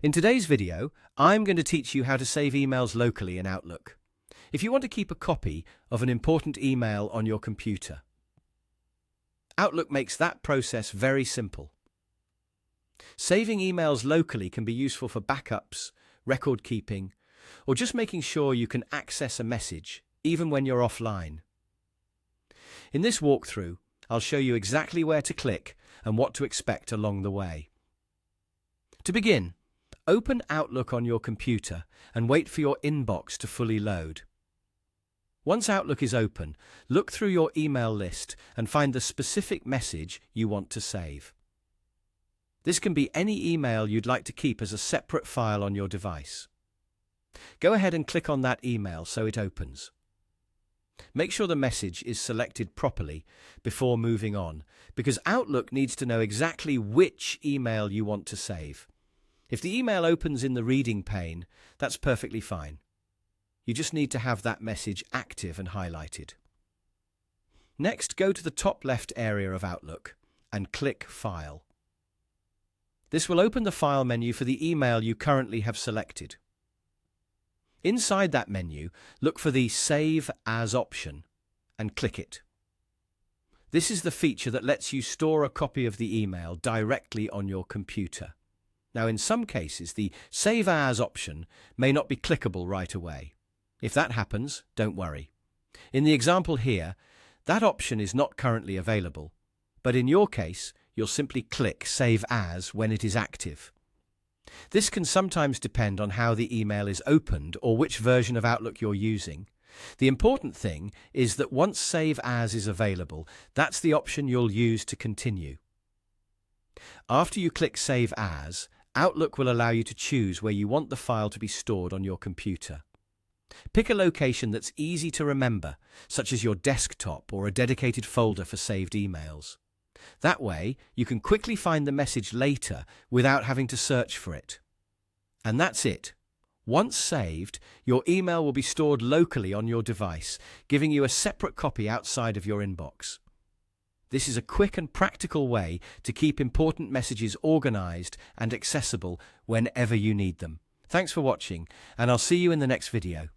In today's video, I'm going to teach you how to save emails locally in Outlook. If you want to keep a copy of an important email on your computer, Outlook makes that process very simple. Saving emails locally can be useful for backups, record keeping, or just making sure you can access a message even when you're offline. In this walkthrough, I'll show you exactly where to click and what to expect along the way. To begin, open Outlook on your computer and wait for your inbox to fully load. Once Outlook is open, look through your email list and find the specific message you want to save. This can be any email you'd like to keep as a separate file on your device. Go ahead and click on that email so it opens. Make sure the message is selected properly before moving on, because Outlook needs to know exactly which email you want to save. If the email opens in the reading pane, that's perfectly fine. You just need to have that message active and highlighted. Next, go to the top left area of Outlook and click File. This will open the File menu for the email you currently have selected. Inside that menu, look for the Save As option and click it. This is the feature that lets you store a copy of the email directly on your computer. Now, in some cases, the Save As option may not be clickable right away. If that happens, don't worry. In the example here, that option is not currently available, but in your case, you'll simply click Save As when it is active. This can sometimes depend on how the email is opened or which version of Outlook you're using. The important thing is that once Save As is available, that's the option you'll use to continue. After you click Save As, Outlook will allow you to choose where you want the file to be stored on your computer. Pick a location that's easy to remember, such as your desktop or a dedicated folder for saved emails. That way, you can quickly find the message later without having to search for it. And that's it. Once saved, your email will be stored locally on your device, giving you a separate copy outside of your inbox. This is a quick and practical way to keep important messages organized and accessible whenever you need them. Thanks for watching, and I'll see you in the next video.